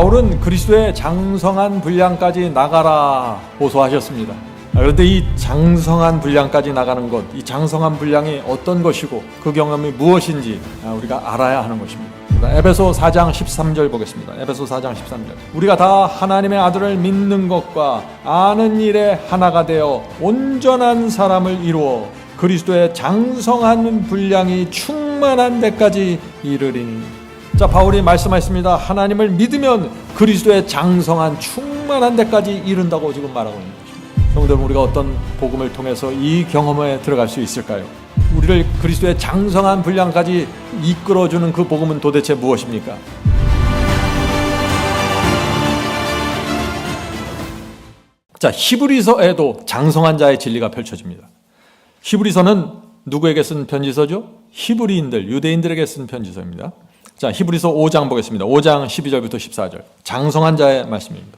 바울은 그리스도의 장성한 분량까지 나가라 호소하셨습니다. 그런데 이 장성한 분량까지 나가는 것, 이 장성한 분량이 어떤 것이고 그 경험이 무엇인지 우리가 알아야 하는 것입니다. 에베소 4장 13절 보겠습니다. 에베소 4장 13절. 우리가 다 하나님의 아들을 믿는 것과 아는 일에 하나가 되어 온전한 사람을 이루어 그리스도의 장성한 분량이 충만한 데까지 이르리니. 자, 바울이 말씀하셨습니다. 하나님을 믿으면 그리스도의 장성한 충만한 데까지 이른다고 지금 말하고 있는 것입니다. 성도 여러분, 우리가 어떤 복음을 통해서 이 경험에 들어갈 수 있을까요? 우리를 그리스도의 장성한 분량까지 이끌어주는 그 복음은 도대체 무엇입니까? 자, 히브리서에도 장성한 자의 진리가 펼쳐집니다. 히브리서는 누구에게 쓴 편지서죠? 히브리인들, 유대인들에게 쓴 편지서입니다. 자, 히브리서 5장 보겠습니다. 5장 12절부터 14절. 장성한 자의 말씀입니다.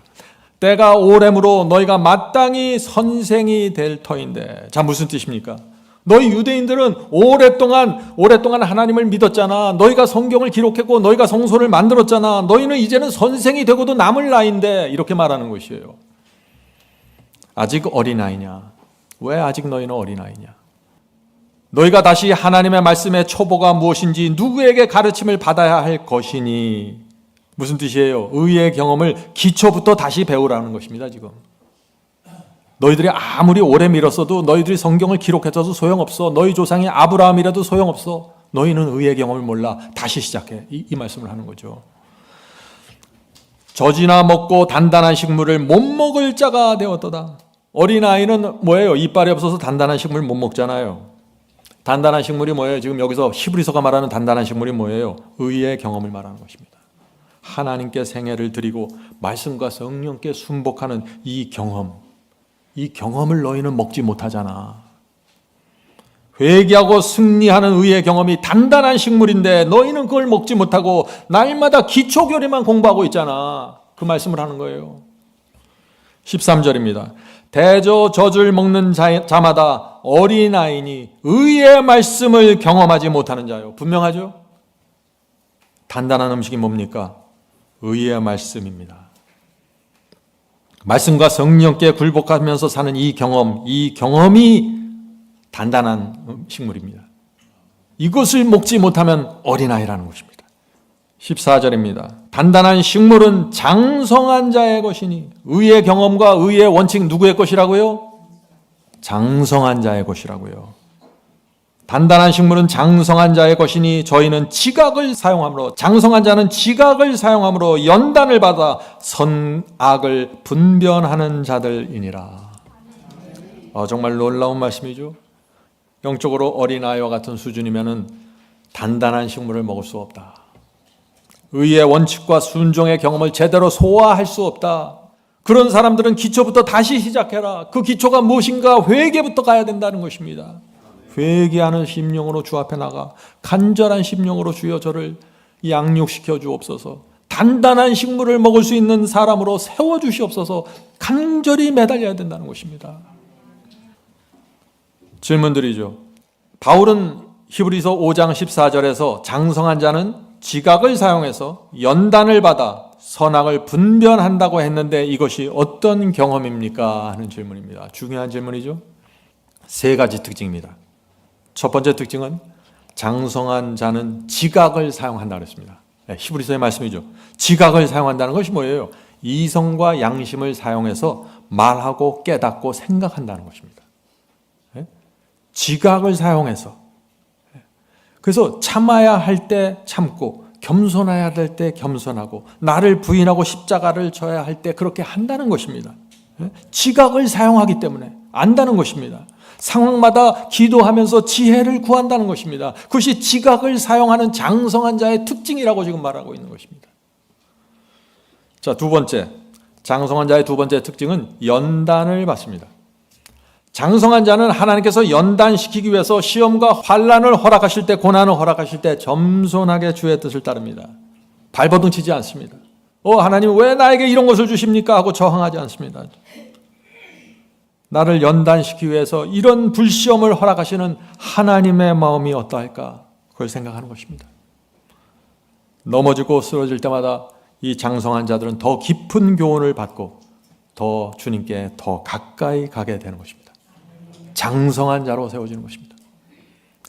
때가 오래므로 너희가 마땅히 선생이 될 터인데. 자, 무슨 뜻입니까? 너희 유대인들은 오랫동안 하나님을 믿었잖아. 너희가 성경을 기록했고 너희가 성소를 만들었잖아. 너희는 이제는 선생이 되고도 남을 나이인데, 이렇게 말하는 것이에요. 아직 어린아이냐? 왜 아직 너희는 어린아이냐? 너희가 다시 하나님의 말씀의 초보가 무엇인지 누구에게 가르침을 받아야 할 것이니. 무슨 뜻이에요? 의의 경험을 기초부터 다시 배우라는 것입니다. 지금 너희들이 아무리 오래 밀었어도 너희들이 성경을 기록해서도 소용없어. 너희 조상이 아브라함이라도 소용없어. 너희는 의의 경험을 몰라. 다시 시작해. 이 말씀을 하는 거죠. 젖이나 먹고 단단한 식물을 못 먹을 자가 되었도다. 어린아이는 뭐예요? 이빨이 없어서 단단한 식물 못 먹잖아요. 단단한 식물이 뭐예요? 지금 여기서 히브리서가 말하는 단단한 식물이 뭐예요? 의의 경험을 말하는 것입니다. 하나님께 생애를 드리고 말씀과 성령께 순복하는 이 경험을 너희는 먹지 못하잖아. 회개하고 승리하는 의의 경험이 단단한 식물인데 너희는 그걸 먹지 못하고 날마다 기초교리만 공부하고 있잖아. 그 말씀을 하는 거예요. 13절입니다. 대저 젖을 먹는 자마다 어린아이니 의의 말씀을 경험하지 못하는 자요. 분명하죠? 단단한 음식이 뭡니까? 의의 말씀입니다. 말씀과 성령께 굴복하면서 사는 이 경험이 단단한 식물입니다. 이것을 먹지 못하면 어린아이라는 것입니다. 14절입니다. 단단한 식물은 장성한 자의 것이니. 의의 경험과 의의 원칙 누구의 것이라고요? 장성한 자의 것이라고요. 단단한 식물은 장성한 자의 것이니 저희는 지각을 사용함으로, 장성한 자는 지각을 사용함으로 연단을 받아 선악을 분별하는 자들이니라. 정말 놀라운 말씀이죠. 영적으로 어린아이와 같은 수준이면 단단한 식물을 먹을 수 없다. 의의 원칙과 순종의 경험을 제대로 소화할 수 없다. 그런 사람들은 기초부터 다시 시작해라. 그 기초가 무엇인가? 회개부터 가야 된다는 것입니다. 회개하는 심령으로 주 앞에 나가 간절한 심령으로 주여 저를 양육시켜 주옵소서. 단단한 식물을 먹을 수 있는 사람으로 세워주시옵소서. 간절히 매달려야 된다는 것입니다. 질문드리죠. 바울은 히브리서 5장 14절에서 장성한 자는 지각을 사용해서 연단을 받아 선악을 분별한다고 했는데 이것이 어떤 경험입니까? 하는 질문입니다. 중요한 질문이죠. 세 가지 특징입니다. 첫 번째 특징은 장성한 자는 지각을 사용한다고 그랬습니다. 히브리서의 말씀이죠. 지각을 사용한다는 것이 뭐예요? 이성과 양심을 사용해서 말하고 깨닫고 생각한다는 것입니다. 지각을 사용해서. 그래서 참아야 할 때 참고 겸손해야 될 때 겸손하고 나를 부인하고 십자가를 져야 할 때 그렇게 한다는 것입니다. 지각을 사용하기 때문에 안다는 것입니다. 상황마다 기도하면서 지혜를 구한다는 것입니다. 그것이 지각을 사용하는 장성한 자의 특징이라고 지금 말하고 있는 것입니다. 자, 두 번째, 장성한 자의 두 번째 특징은 연단을 받습니다. 장성한 자는 하나님께서 연단시키기 위해서 시험과 환난을 허락하실 때, 고난을 허락하실 때 겸손하게 주의 뜻을 따릅니다. 발버둥치지 않습니다. 하나님 왜 나에게 이런 것을 주십니까? 하고 저항하지 않습니다. 나를 연단시키기 위해서 이런 불시험을 허락하시는 하나님의 마음이 어떠할까? 그걸 생각하는 것입니다. 넘어지고 쓰러질 때마다 이 장성한 자들은 더 깊은 교훈을 받고 더 주님께 더 가까이 가게 되는 것입니다. 장성한 자로 세워지는 것입니다.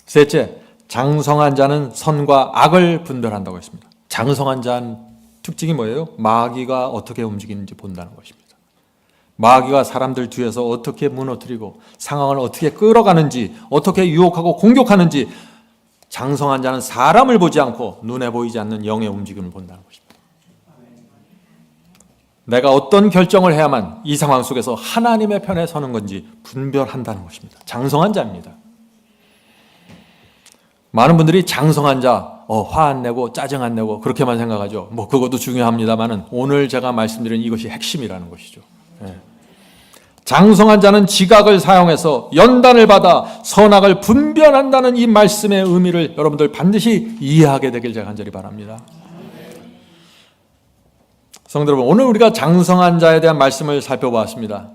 셋째, 장성한 자는 선과 악을 분별한다고 했습니다. 장성한 자는 특징이 뭐예요? 마귀가 어떻게 움직이는지 본다는 것입니다. 마귀가 사람들 뒤에서 어떻게 무너뜨리고 상황을 어떻게 끌어가는지, 어떻게 유혹하고 공격하는지, 장성한 자는 사람을 보지 않고 눈에 보이지 않는 영의 움직임을 본다는 것입니다. 내가 어떤 결정을 해야만 이 상황 속에서 하나님의 편에 서는 건지 분별한다는 것입니다. 장성한 자입니다. 많은 분들이 장성한 자, 화 안 내고 짜증 안 내고 그렇게만 생각하죠. 그것도 중요합니다만은 오늘 제가 말씀드린 이것이 핵심이라는 것이죠. 장성한 자는 지각을 사용해서 연단을 받아 선악을 분별한다는 이 말씀의 의미를 여러분들 반드시 이해하게 되길 제가 간절히 바랍니다. 성도 여러분, 오늘 우리가 장성한 자에 대한 말씀을 살펴보았습니다.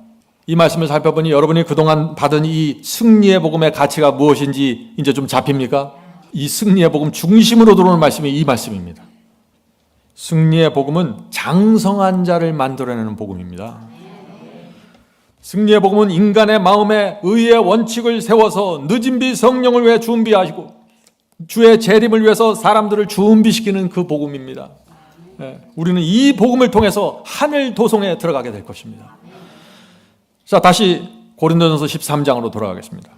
이 말씀을 살펴보니 여러분이 그동안 받은 이 승리의 복음의 가치가 무엇인지 이제 좀 잡힙니까? 이 승리의 복음 중심으로 들어오는 말씀이 이 말씀입니다. 승리의 복음은 장성한 자를 만들어내는 복음입니다. 승리의 복음은 인간의 마음에 의의 원칙을 세워서 늦은 비 성령을 위해 준비하시고 주의 재림을 위해서 사람들을 준비시키는 그 복음입니다. 우리는 이 복음을 통해서 하늘 도성에 들어가게 될 것입니다. 자, 다시 고린도전서 13장으로 돌아가겠습니다.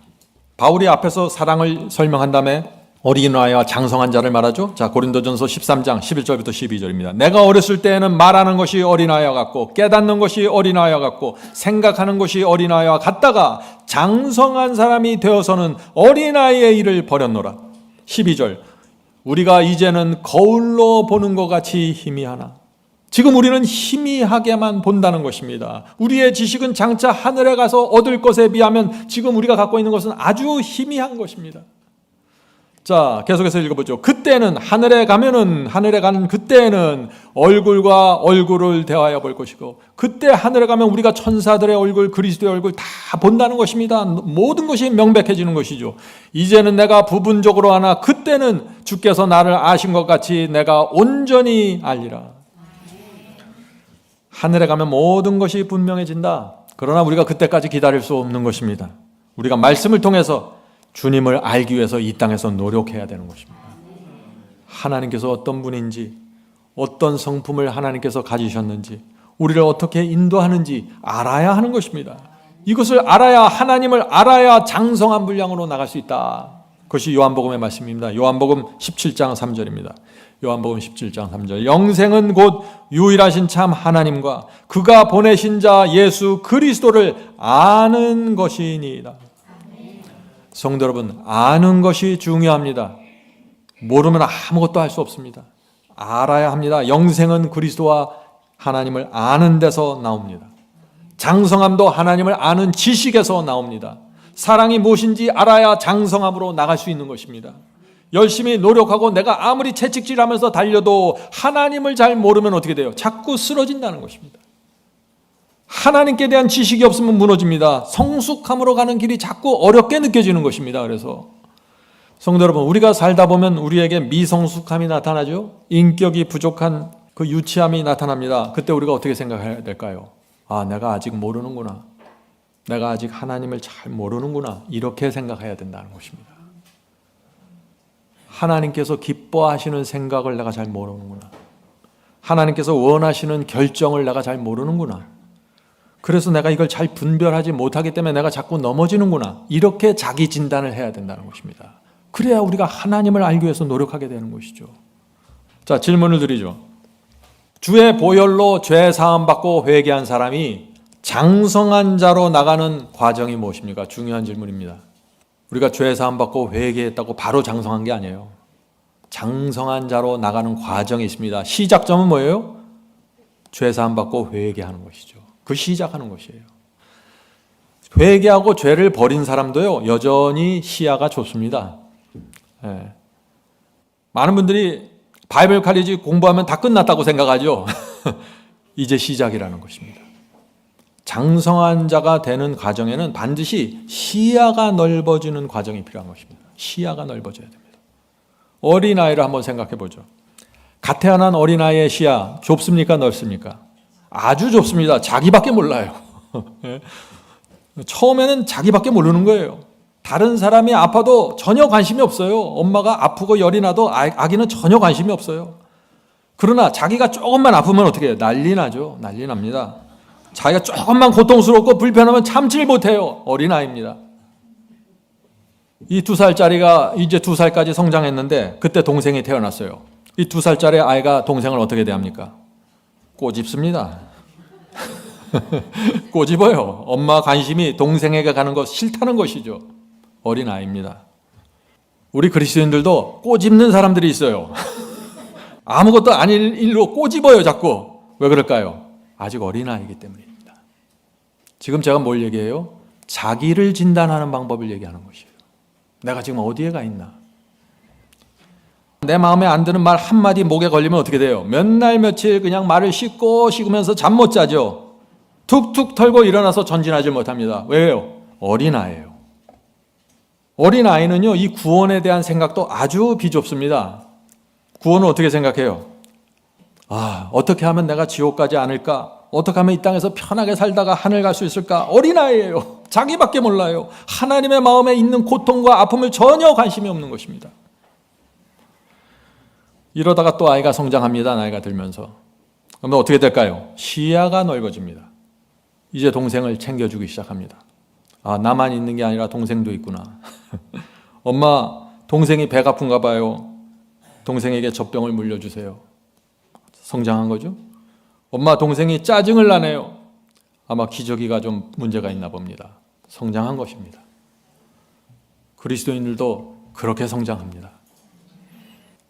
바울이 앞에서 사랑을 설명한 다음에 어린아이와 장성한 자를 말하죠. 자, 고린도전서 13장 11절부터 12절입니다. 내가 어렸을 때에는 말하는 것이 어린아이와 같고 깨닫는 것이 어린아이와 같고 생각하는 것이 어린아이와 같다가 장성한 사람이 되어서는 어린아이의 일을 버렸노라. 12절, 우리가 이제는 거울로 보는 것 같이 희미하나. 지금 우리는 희미하게만 본다는 것입니다. 우리의 지식은 장차 하늘에 가서 얻을 것에 비하면 지금 우리가 갖고 있는 것은 아주 희미한 것입니다. 자, 계속해서 읽어보죠. 그때는 하늘에 가는 그때에는 얼굴과 얼굴을 대하여 볼 것이고, 그때 하늘에 가면 우리가 천사들의 얼굴, 그리스도의 얼굴 다 본다는 것입니다. 모든 것이 명백해지는 것이죠. 이제는 내가 부분적으로 하나 그때는 주께서 나를 아신 것 같이 내가 온전히 알리라. 하늘에 가면 모든 것이 분명해진다. 그러나 우리가 그때까지 기다릴 수 없는 것입니다. 우리가 말씀을 통해서 주님을 알기 위해서 이 땅에서 노력해야 되는 것입니다. 하나님께서 어떤 분인지, 어떤 성품을 하나님께서 가지셨는지, 우리를 어떻게 인도하는지 알아야 하는 것입니다. 이것을 알아야, 하나님을 알아야 장성한 분량으로 나갈 수 있다. 그것이 요한복음의 말씀입니다. 요한복음 17장 3절입니다. 요한복음 17장 3절. 영생은 곧 유일하신 참 하나님과 그가 보내신 자 예수 그리스도를 아는 것이니이다. 성도 여러분, 아는 것이 중요합니다. 모르면 아무것도 할 수 없습니다. 알아야 합니다. 영생은 그리스도와 하나님을 아는 데서 나옵니다. 장성함도 하나님을 아는 지식에서 나옵니다. 사랑이 무엇인지 알아야 장성함으로 나갈 수 있는 것입니다. 열심히 노력하고 내가 아무리 채찍질하면서 달려도 하나님을 잘 모르면 어떻게 돼요? 자꾸 쓰러진다는 것입니다. 하나님께 대한 지식이 없으면 무너집니다. 성숙함으로 가는 길이 자꾸 어렵게 느껴지는 것입니다. 그래서 성도 여러분, 우리가 살다 보면 우리에게 미성숙함이 나타나죠. 인격이 부족한 그 유치함이 나타납니다. 그때 우리가 어떻게 생각해야 될까요? 아, 내가 아직 모르는구나. 내가 아직 하나님을 잘 모르는구나. 이렇게 생각해야 된다는 것입니다. 하나님께서 기뻐하시는 생각을 내가 잘 모르는구나. 하나님께서 원하시는 결정을 내가 잘 모르는구나. 그래서 내가 이걸 잘 분별하지 못하기 때문에 내가 자꾸 넘어지는구나. 이렇게 자기 진단을 해야 된다는 것입니다. 그래야 우리가 하나님을 알기 위해서 노력하게 되는 것이죠. 자, 질문을 드리죠. 주의 보혈로 죄 사함 받고 회개한 사람이 장성한 자로 나가는 과정이 무엇입니까? 중요한 질문입니다. 우리가 죄 사함 받고 회개했다고 바로 장성한 게 아니에요. 장성한 자로 나가는 과정이 있습니다. 시작점은 뭐예요? 죄 사함 받고 회개하는 것이죠. 그 시작하는 것이에요. 회개하고 죄를 버린 사람도요, 여전히 시야가 좁습니다. 예. 많은 분들이 바이블 칼리지 공부하면 다 끝났다고 생각하죠. 이제 시작이라는 것입니다. 장성한 자가 되는 과정에는 반드시 시야가 넓어지는 과정이 필요한 것입니다. 시야가 넓어져야 됩니다. 어린아이를 한번 생각해 보죠. 갓 태어난 어린아이의 시야 좁습니까? 넓습니까? 아주 좁습니다. 자기밖에 몰라요. 처음에는 자기밖에 모르는 거예요. 다른 사람이 아파도 전혀 관심이 없어요. 엄마가 아프고 열이 나도 아기는 전혀 관심이 없어요. 그러나 자기가 조금만 아프면 어떻게 해요? 난리 나죠. 난리 납니다. 자기가 조금만 고통스럽고 불편하면 참지를 못해요. 어린아이입니다. 이 2살짜리가 이제 2살까지 성장했는데 그때 동생이 태어났어요. 이 2살짜리 아이가 동생을 어떻게 대합니까? 꼬집습니다. 꼬집어요. 엄마 관심이 동생에게 가는 것 싫다는 것이죠. 어린아이입니다. 우리 그리스도인들도 꼬집는 사람들이 있어요. 아무것도 아닌 일로 꼬집어요, 자꾸. 왜 그럴까요? 아직 어린아이이기 때문입니다. 지금 제가 뭘 얘기해요? 자기를 진단하는 방법을 얘기하는 것이에요. 내가 지금 어디에 가 있나? 내 마음에 안 드는 말 한마디 목에 걸리면 어떻게 돼요? 몇 날 며칠 그냥 말을 씻으면서 잠 못 자죠. 툭툭 털고 일어나서 전진하지 못합니다. 왜요? 어린아이예요. 어린아이는요, 이 구원에 대한 생각도 아주 비좁습니다. 구원은 어떻게 생각해요? 어떻게 하면 내가 지옥 가지 않을까? 어떻게 하면 이 땅에서 편하게 살다가 하늘 갈 수 있을까? 어린아이예요. 자기밖에 몰라요. 하나님의 마음에 있는 고통과 아픔을 전혀 관심이 없는 것입니다. 이러다가 또 아이가 성장합니다. 나이가 들면서. 그러면 어떻게 될까요? 시야가 넓어집니다. 이제 동생을 챙겨주기 시작합니다. 나만 있는 게 아니라 동생도 있구나. 엄마, 동생이 배가 아픈가 봐요. 동생에게 젖병을 물려주세요. 성장한 거죠. 엄마, 동생이 짜증을 나네요. 아마 기저귀가 좀 문제가 있나 봅니다. 성장한 것입니다. 그리스도인들도 그렇게 성장합니다.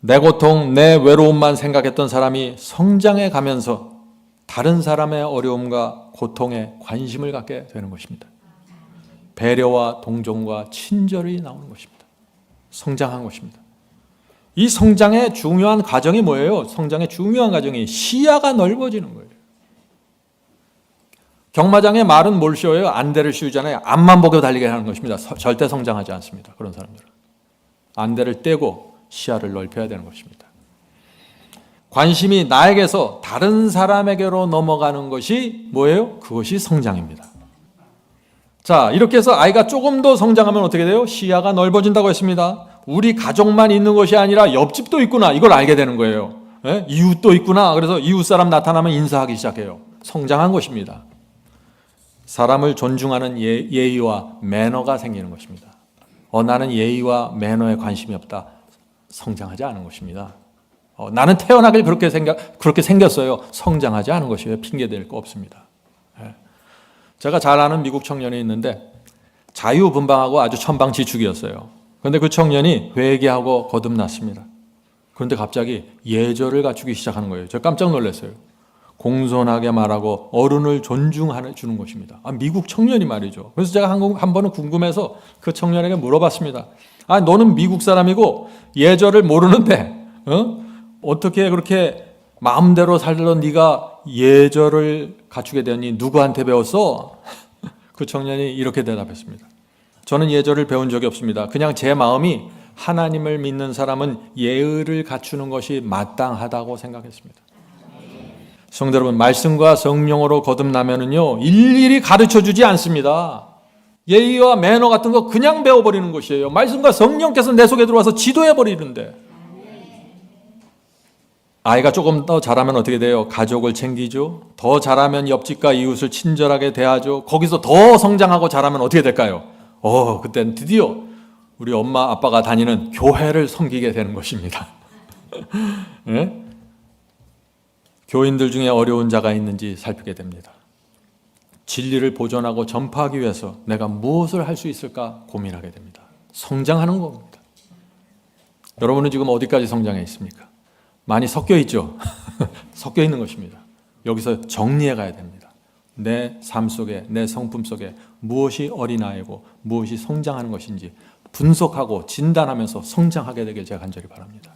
내 고통, 내 외로움만 생각했던 사람이 성장해 가면서 다른 사람의 어려움과 고통에 관심을 갖게 되는 것입니다. 배려와 동정과 친절이 나오는 것입니다. 성장한 것입니다. 이 성장의 중요한 과정이 뭐예요? 성장의 중요한 과정이 시야가 넓어지는 거예요. 경마장의 말은 뭘 씌워요? 안대를 씌우잖아요. 앞만 보고 달리게 하는 것입니다. 절대 성장하지 않습니다. 그런 사람들은. 안대를 떼고 시야를 넓혀야 되는 것입니다. 관심이 나에게서 다른 사람에게로 넘어가는 것이 뭐예요? 그것이 성장입니다. 자, 이렇게 해서 아이가 조금 더 성장하면 어떻게 돼요? 시야가 넓어진다고 했습니다. 우리 가족만 있는 것이 아니라 옆집도 있구나. 이걸 알게 되는 거예요. 이웃도 있구나. 그래서 이웃 사람 나타나면 인사하기 시작해요. 성장한 것입니다. 사람을 존중하는 예의와 매너가 생기는 것입니다. 나는 예의와 매너에 관심이 없다. 성장하지 않은 것입니다. 나는 태어나길 그렇게 생겼어요. 성장하지 않은 것이에요. 핑계댈 거 없습니다. 제가 잘 아는 미국 청년이 있는데 자유분방하고 아주 천방지축이었어요. 그런데 그 청년이 회개하고 거듭났습니다. 그런데 갑자기 예절을 갖추기 시작하는 거예요. 제가 깜짝 놀랐어요. 공손하게 말하고 어른을 존중해 주는 것입니다. 미국 청년이 말이죠. 그래서 제가 한 번은 궁금해서 그 청년에게 물어봤습니다. 너는 미국 사람이고 예절을 모르는데 어떻게 그렇게 마음대로 살던 네가 예절을 갖추게 되니 누구한테 배웠어? 그 청년이 이렇게 대답했습니다. 저는 예절을 배운 적이 없습니다. 그냥 제 마음이 하나님을 믿는 사람은 예의를 갖추는 것이 마땅하다고 생각했습니다. 성도 여러분, 말씀과 성령으로 거듭나면은요, 일일이 가르쳐주지 않습니다. 예의와 매너 같은 거 그냥 배워버리는 것이에요. 말씀과 성령께서 내 속에 들어와서 지도해버리는데. 아이가 조금 더 자라면 어떻게 돼요? 가족을 챙기죠. 더 자라면 옆집과 이웃을 친절하게 대하죠. 거기서 더 성장하고 자라면 어떻게 될까요? 그때는 드디어 우리 엄마 아빠가 다니는 교회를 섬기게 되는 것입니다. 네? 교인들 중에 어려운 자가 있는지 살피게 됩니다. 진리를 보존하고 전파하기 위해서 내가 무엇을 할 수 있을까 고민하게 됩니다. 성장하는 겁니다. 여러분은 지금 어디까지 성장해 있습니까? 많이 섞여 있죠? 섞여 있는 것입니다. 여기서 정리해 가야 됩니다. 내 삶 속에, 내 성품 속에 무엇이 어린아이고 무엇이 성장하는 것인지 분석하고 진단하면서 성장하게 되길 제가 간절히 바랍니다.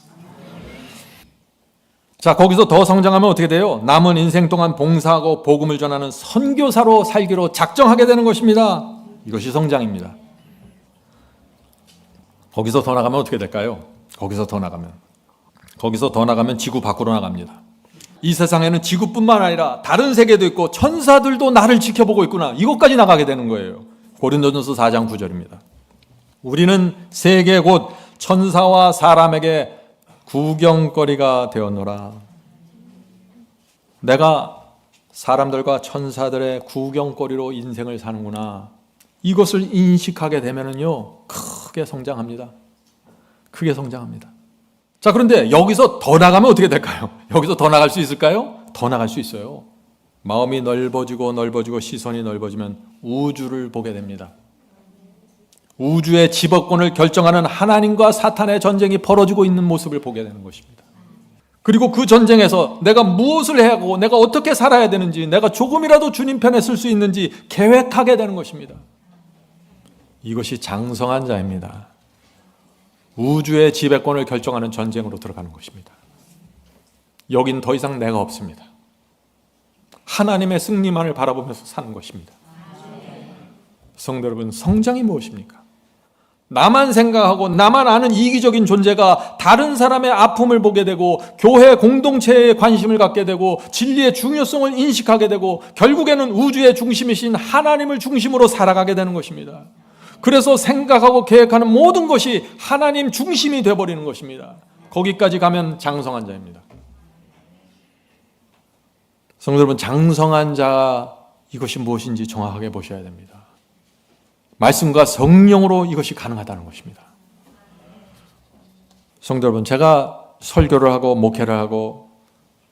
자, 거기서 더 성장하면 어떻게 돼요? 남은 인생 동안 봉사하고 복음을 전하는 선교사로 살기로 작정하게 되는 것입니다. 이것이 성장입니다. 거기서 더 나가면 어떻게 될까요? 거기서 더 나가면 거기서 더 나가면 지구 밖으로 나갑니다. 이 세상에는 지구뿐만 아니라 다른 세계도 있고 천사들도 나를 지켜보고 있구나. 이것까지 나가게 되는 거예요. 고린도전서 4장 9절입니다. 우리는 세계 곧 천사와 사람에게 구경거리가 되었노라. 내가 사람들과 천사들의 구경거리로 인생을 사는구나. 이것을 인식하게 되면은요, 크게 성장합니다. 크게 성장합니다. 자, 그런데 여기서 더 나가면 어떻게 될까요? 여기서 더 나갈 수 있을까요? 더 나갈 수 있어요. 마음이 넓어지고 시선이 넓어지면 우주를 보게 됩니다. 우주의 지배권을 결정하는 하나님과 사탄의 전쟁이 벌어지고 있는 모습을 보게 되는 것입니다. 그리고 그 전쟁에서 내가 무엇을 해야 하고 내가 어떻게 살아야 되는지, 내가 조금이라도 주님 편에 설 수 있는지 계획하게 되는 것입니다. 이것이 장성한 자입니다. 우주의 지배권을 결정하는 전쟁으로 들어가는 것입니다. 여긴 더 이상 내가 없습니다. 하나님의 승리만을 바라보면서 사는 것입니다. 성도 여러분, 성장이 무엇입니까? 나만 생각하고 나만 아는 이기적인 존재가 다른 사람의 아픔을 보게 되고 교회 공동체에 관심을 갖게 되고 진리의 중요성을 인식하게 되고 결국에는 우주의 중심이신 하나님을 중심으로 살아가게 되는 것입니다. 그래서 생각하고 계획하는 모든 것이 하나님 중심이 되어버리는 것입니다. 거기까지 가면 장성한 자입니다. 성도 여러분, 장성한 자, 이것이 무엇인지 정확하게 보셔야 됩니다. 말씀과 성령으로 이것이 가능하다는 것입니다. 성도 여러분, 제가 설교를 하고 목회를 하고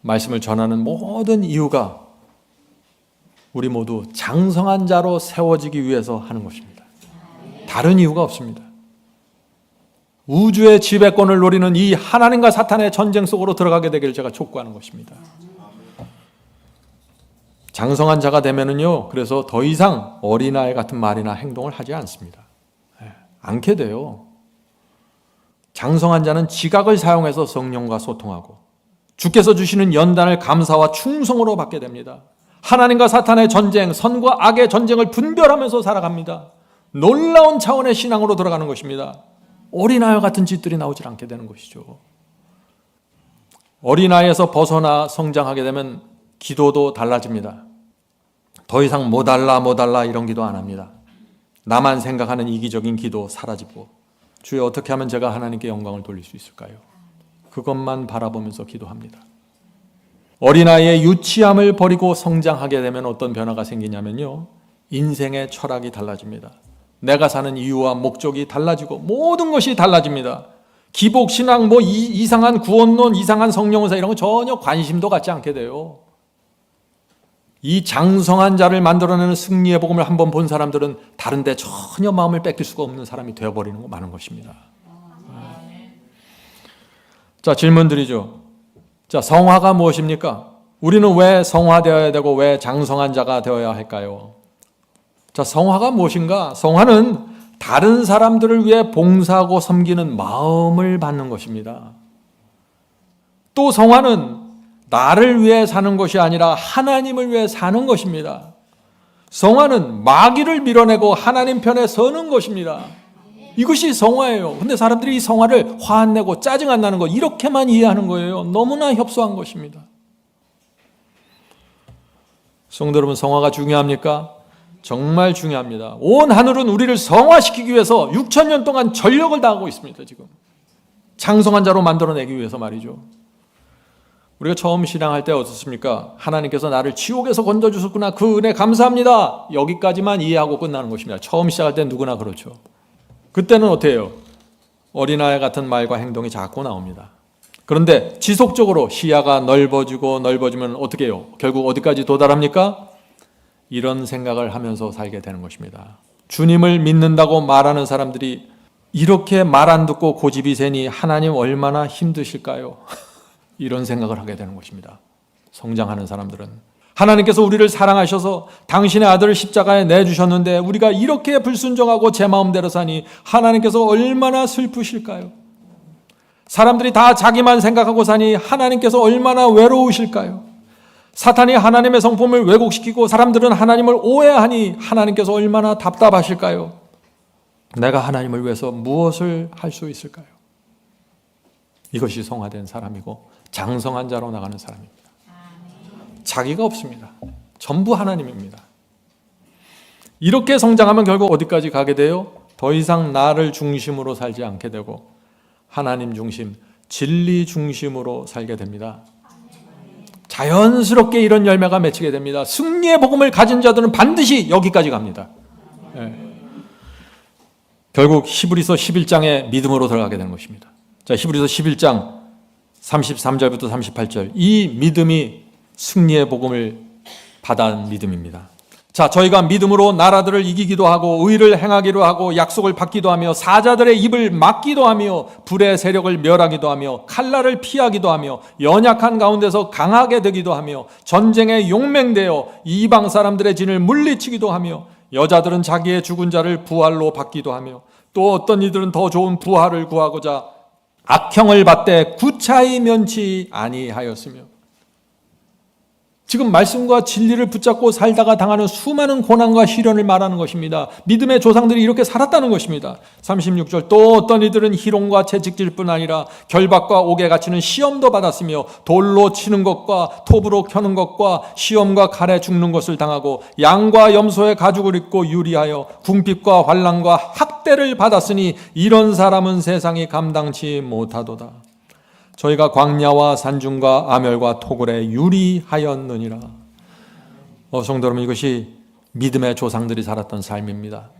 말씀을 전하는 모든 이유가 우리 모두 장성한 자로 세워지기 위해서 하는 것입니다. 다른 이유가 없습니다. 우주의 지배권을 노리는 이 하나님과 사탄의 전쟁 속으로 들어가게 되기를 제가 촉구하는 것입니다. 장성한 자가 되면은요, 그래서 더 이상 어린아이 같은 말이나 행동을 하지 않습니다. 않게 돼요. 장성한 자는 지각을 사용해서 성령과 소통하고 주께서 주시는 연단을 감사와 충성으로 받게 됩니다. 하나님과 사탄의 전쟁, 선과 악의 전쟁을 분별하면서 살아갑니다. 놀라운 차원의 신앙으로 들어가는 것입니다. 어린아이 같은 짓들이 나오질 않게 되는 것이죠. 어린아이에서 벗어나 성장하게 되면 기도도 달라집니다. 더 이상 뭐 달라 이런 기도 안 합니다. 나만 생각하는 이기적인 기도 사라지고, 주여 어떻게 하면 제가 하나님께 영광을 돌릴 수 있을까요? 그것만 바라보면서 기도합니다. 어린아이의 유치함을 버리고 성장하게 되면 어떤 변화가 생기냐면요, 인생의 철학이 달라집니다. 내가 사는 이유와 목적이 달라지고 모든 것이 달라집니다. 기복, 신앙, 이상한 구원론, 이상한 성령은사 이런 거 전혀 관심도 갖지 않게 돼요. 이 장성한 자를 만들어내는 승리의 복음을 한번 본 사람들은 다른 데 전혀 마음을 뺏길 수가 없는 사람이 되어버리는 거 많은 것입니다. 자, 질문 드리죠. 자, 성화가 무엇입니까? 우리는 왜 성화되어야 되고 왜 장성한 자가 되어야 할까요? 자, 성화가 무엇인가? 성화는 다른 사람들을 위해 봉사하고 섬기는 마음을 받는 것입니다. 또 성화는 나를 위해 사는 것이 아니라 하나님을 위해 사는 것입니다. 성화는 마귀를 밀어내고 하나님 편에 서는 것입니다. 이것이 성화예요. 근데 사람들이 이 성화를 화 안 내고 짜증 안 나는 거 이렇게만 이해하는 거예요. 너무나 협소한 것입니다. 성도 여러분, 성화가 중요합니까? 정말 중요합니다. 온 하늘은 우리를 성화시키기 위해서 6,000년 동안 전력을 다하고 있습니다. 지금 장성한 자로 만들어내기 위해서 말이죠. 우리가 처음 신앙할 때 어떻습니까? 하나님께서 나를 지옥에서 건져주셨구나, 그 은혜 감사합니다, 여기까지만 이해하고 끝나는 것입니다. 처음 시작할 때 누구나 그렇죠. 그때는 어떻게 해요? 어린아이 같은 말과 행동이 자꾸 나옵니다. 그런데 지속적으로 시야가 넓어지면 어떻게 해요? 결국 어디까지 도달합니까? 이런 생각을 하면서 살게 되는 것입니다. 주님을 믿는다고 말하는 사람들이 이렇게 말 안 듣고 고집이 세니 하나님 얼마나 힘드실까요? 이런 생각을 하게 되는 것입니다. 성장하는 사람들은 하나님께서 우리를 사랑하셔서 당신의 아들을 십자가에 내주셨는데 우리가 이렇게 불순종하고 제 마음대로 사니 하나님께서 얼마나 슬프실까요? 사람들이 다 자기만 생각하고 사니 하나님께서 얼마나 외로우실까요? 사탄이 하나님의 성품을 왜곡시키고 사람들은 하나님을 오해하니 하나님께서 얼마나 답답하실까요? 내가 하나님을 위해서 무엇을 할 수 있을까요? 이것이 성화된 사람이고 장성한 자로 나가는 사람입니다. 자기가 없습니다. 전부 하나님입니다. 이렇게 성장하면 결국 어디까지 가게 돼요? 더 이상 나를 중심으로 살지 않게 되고 하나님 중심, 진리 중심으로 살게 됩니다. 자연스럽게 이런 열매가 맺히게 됩니다. 승리의 복음을 가진 자들은 반드시 여기까지 갑니다. 네. 결국 히브리서 11장의 믿음으로 들어가게 되는 것입니다. 자, 히브리서 11장 33절부터 38절. 이 믿음이 승리의 복음을 받은 믿음입니다. 자, 저희가 믿음으로 나라들을 이기기도 하고 의를 행하기도 하고 약속을 받기도 하며 사자들의 입을 막기도 하며 불의 세력을 멸하기도 하며 칼날을 피하기도 하며 연약한 가운데서 강하게 되기도 하며 전쟁에 용맹되어 이방 사람들의 진을 물리치기도 하며 여자들은 자기의 죽은 자를 부활로 받기도 하며 또 어떤 이들은 더 좋은 부활을 구하고자 악형을 받되 구차히 면치 아니하였으며. 지금 말씀과 진리를 붙잡고 살다가 당하는 수많은 고난과 시련을 말하는 것입니다. 믿음의 조상들이 이렇게 살았다는 것입니다. 36절 또 어떤 이들은 희롱과 채찍질뿐 아니라 결박과 옥에 갇히는 시험도 받았으며 돌로 치는 것과 톱으로 켜는 것과 시험과 칼에 죽는 것을 당하고 양과 염소의 가죽을 입고 유리하여 궁핍과 환난과 학대를 받았으니 이런 사람은 세상이 감당치 못하도다. 저희가 광야와 산중과 아멸과 토굴에 유리하였느니라. 성도 여러분, 이것이 믿음의 조상들이 살았던 삶입니다.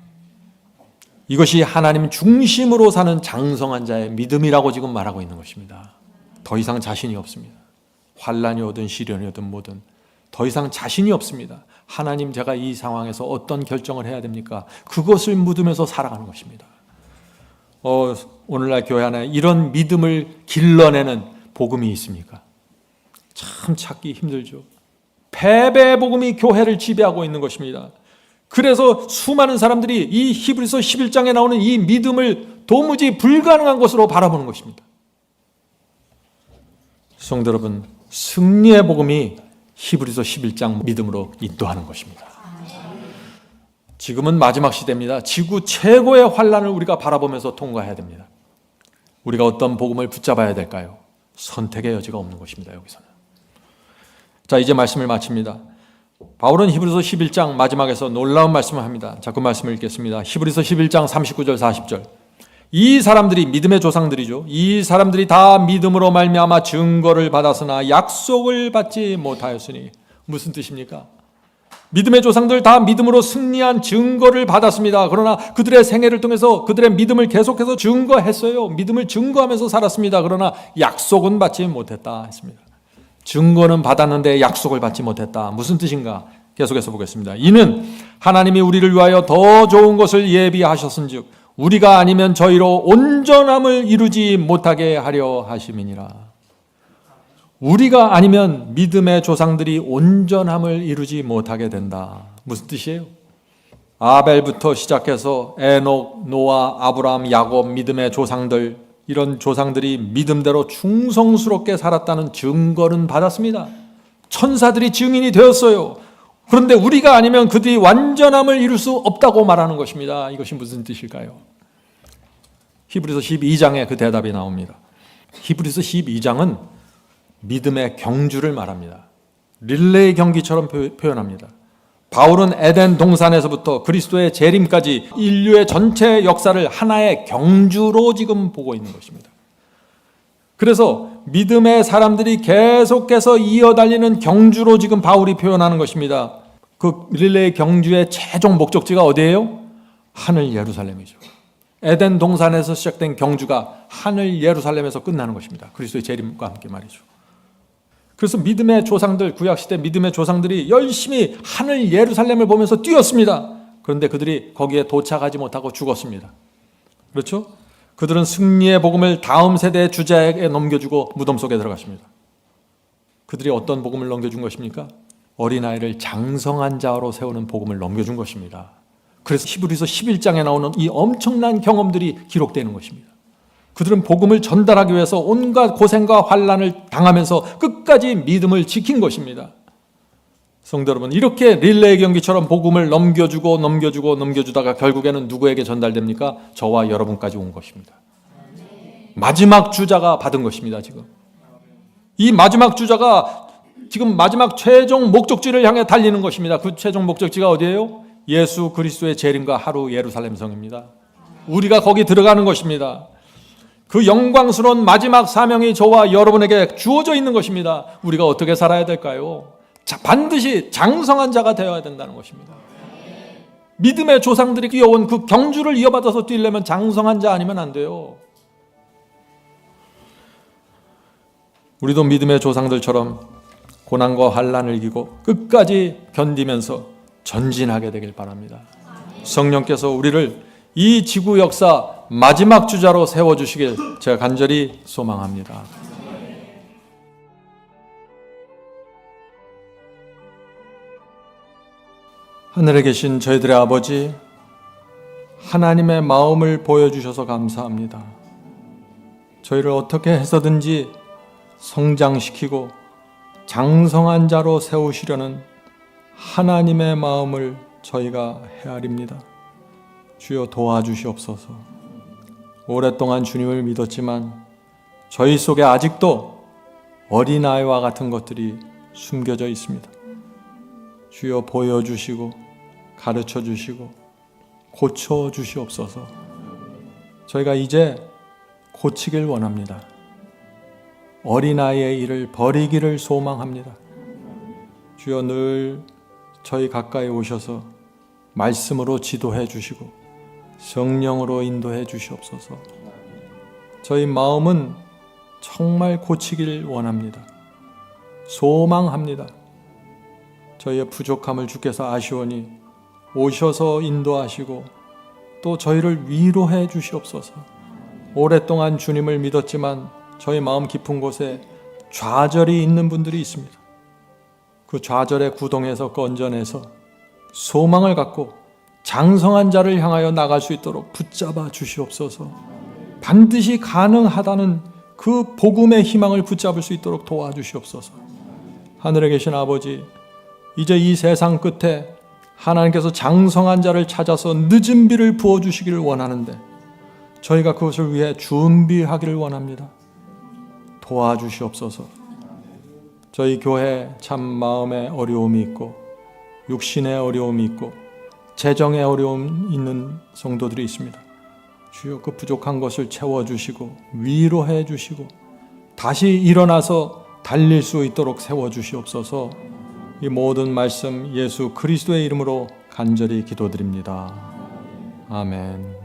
이것이 하나님 중심으로 사는 장성한 자의 믿음이라고 지금 말하고 있는 것입니다. 더 이상 자신이 없습니다. 환난이 오든 시련이 오든 뭐든 더 이상 자신이 없습니다. 하나님, 제가 이 상황에서 어떤 결정을 해야 됩니까? 그것을 묻으면서 살아가는 것입니다. 오늘날 교회 안에 이런 믿음을 길러내는 복음이 있습니까? 참 찾기 힘들죠. 패배의 복음이 교회를 지배하고 있는 것입니다. 그래서 수많은 사람들이 이 히브리서 11장에 나오는 이 믿음을 도무지 불가능한 것으로 바라보는 것입니다. 성도 여러분, 승리의 복음이 히브리서 11장 믿음으로 인도하는 것입니다. 지금은 마지막 시대입니다. 지구 최고의 환난을 우리가 바라보면서 통과해야 됩니다. 우리가 어떤 복음을 붙잡아야 될까요? 선택의 여지가 없는 것입니다. 여기서는. 자, 이제 말씀을 마칩니다. 바울은 히브리서 11장 마지막에서 놀라운 말씀을 합니다. 자, 그 말씀을 읽겠습니다. 히브리서 11장 39절 40절. 이 사람들이 믿음의 조상들이죠. 이 사람들이 다 믿음으로 말미암아 증거를 받았으나 약속을 받지 못하였으니. 무슨 뜻입니까? 믿음의 조상들 다 믿음으로 승리한 증거를 받았습니다. 그러나 그들의 생애를 통해서 그들의 믿음을 계속해서 증거했어요. 믿음을 증거하면서 살았습니다. 그러나 약속은 받지 못했다 했습니다. 증거는 받았는데 약속을 받지 못했다. 무슨 뜻인가? 계속해서 보겠습니다. 이는 하나님이 우리를 위하여 더 좋은 것을 예비하셨은즉 우리가 아니면 저희로 온전함을 이루지 못하게 하려 하심이니라. 우리가 아니면 믿음의 조상들이 온전함을 이루지 못하게 된다. 무슨 뜻이에요? 아벨부터 시작해서 에녹, 노아, 아브라함, 야곱, 믿음의 조상들, 이런 조상들이 믿음대로 충성스럽게 살았다는 증거는 받았습니다. 천사들이 증인이 되었어요. 그런데 우리가 아니면 그들이 완전함을 이룰 수 없다고 말하는 것입니다. 이것이 무슨 뜻일까요? 히브리서 12장에 그 대답이 나옵니다. 히브리서 12장은 믿음의 경주를 말합니다. 릴레이 경기처럼 표현합니다. 바울은 에덴 동산에서부터 그리스도의 재림까지 인류의 전체 역사를 하나의 경주로 지금 보고 있는 것입니다. 그래서 믿음의 사람들이 계속해서 이어달리는 경주로 지금 바울이 표현하는 것입니다. 그 릴레이 경주의 최종 목적지가 어디예요? 하늘 예루살렘이죠. 에덴 동산에서 시작된 경주가 하늘 예루살렘에서 끝나는 것입니다. 그리스도의 재림과 함께 말이죠. 그래서 믿음의 조상들, 구약시대 믿음의 조상들이 열심히 하늘 예루살렘을 보면서 뛰었습니다. 그런데 그들이 거기에 도착하지 못하고 죽었습니다. 그렇죠? 그들은 승리의 복음을 다음 세대의 주자에게 넘겨주고 무덤 속에 들어갔습니다. 그들이 어떤 복음을 넘겨준 것입니까? 어린아이를 장성한 자로 세우는 복음을 넘겨준 것입니다. 그래서 히브리서 11장에 나오는 이 엄청난 경험들이 기록되는 것입니다. 그들은 복음을 전달하기 위해서 온갖 고생과 환난을 당하면서 끝까지 믿음을 지킨 것입니다. 성도 여러분, 이렇게 릴레이 경기처럼 복음을 넘겨주다가 결국에는 누구에게 전달됩니까? 저와 여러분까지 온 것입니다. 마지막 주자가 받은 것입니다. 지금 이 마지막 주자가 지금 마지막 최종 목적지를 향해 달리는 것입니다. 그 최종 목적지가 어디예요? 예수 그리스도의 재림과 하루 예루살렘 성입니다. 우리가 거기 들어가는 것입니다. 그 영광스러운 마지막 사명이 저와 여러분에게 주어져 있는 것입니다. 우리가 어떻게 살아야 될까요? 반드시 장성한 자가 되어야 된다는 것입니다. 믿음의 조상들이 뛰어온 그 경주를 이어받아서 뛰려면 장성한 자 아니면 안 돼요. 우리도 믿음의 조상들처럼 고난과 환난을 이기고 끝까지 견디면서 전진하게 되길 바랍니다. 성령께서 우리를 이 지구 역사 마지막 주자로 세워주시길 제가 간절히 소망합니다. 하늘에 계신 저희들의 아버지, 하나님의 마음을 보여주셔서 감사합니다. 저희를 어떻게 해서든지 성장시키고 장성한 자로 세우시려는 하나님의 마음을 저희가 헤아립니다. 주여 도와주시옵소서. 오랫동안 주님을 믿었지만 저희 속에 아직도 어린아이와 같은 것들이 숨겨져 있습니다. 주여 보여주시고 가르쳐주시고 고쳐주시옵소서. 저희가 이제 고치길 원합니다. 어린아이의 일을 버리기를 소망합니다. 주여 늘 저희 가까이 오셔서 말씀으로 지도해 주시고 성령으로 인도해 주시옵소서. 저희 마음은 정말 고치길 원합니다. 소망합니다. 저희의 부족함을 주께서 아시오니 오셔서 인도하시고 또 저희를 위로해 주시옵소서. 오랫동안 주님을 믿었지만 저희 마음 깊은 곳에 좌절이 있는 분들이 있습니다. 그 좌절의 구덩이에서 건져내서 소망을 갖고 장성한 자를 향하여 나갈 수 있도록 붙잡아 주시옵소서. 반드시 가능하다는 그 복음의 희망을 붙잡을 수 있도록 도와주시옵소서. 하늘에 계신 아버지, 이제 이 세상 끝에 하나님께서 장성한 자를 찾아서 늦은 비를 부어주시기를 원하는데 저희가 그것을 위해 준비하기를 원합니다. 도와주시옵소서. 저희 교회에 참 마음의 어려움이 있고 육신의 어려움이 있고 재정의 어려움 있는 성도들이 있습니다. 주여 그 부족한 것을 채워주시고 위로해 주시고 다시 일어나서 달릴 수 있도록 세워주시옵소서. 이 모든 말씀 예수 그리스도의 이름으로 간절히 기도드립니다. 아멘.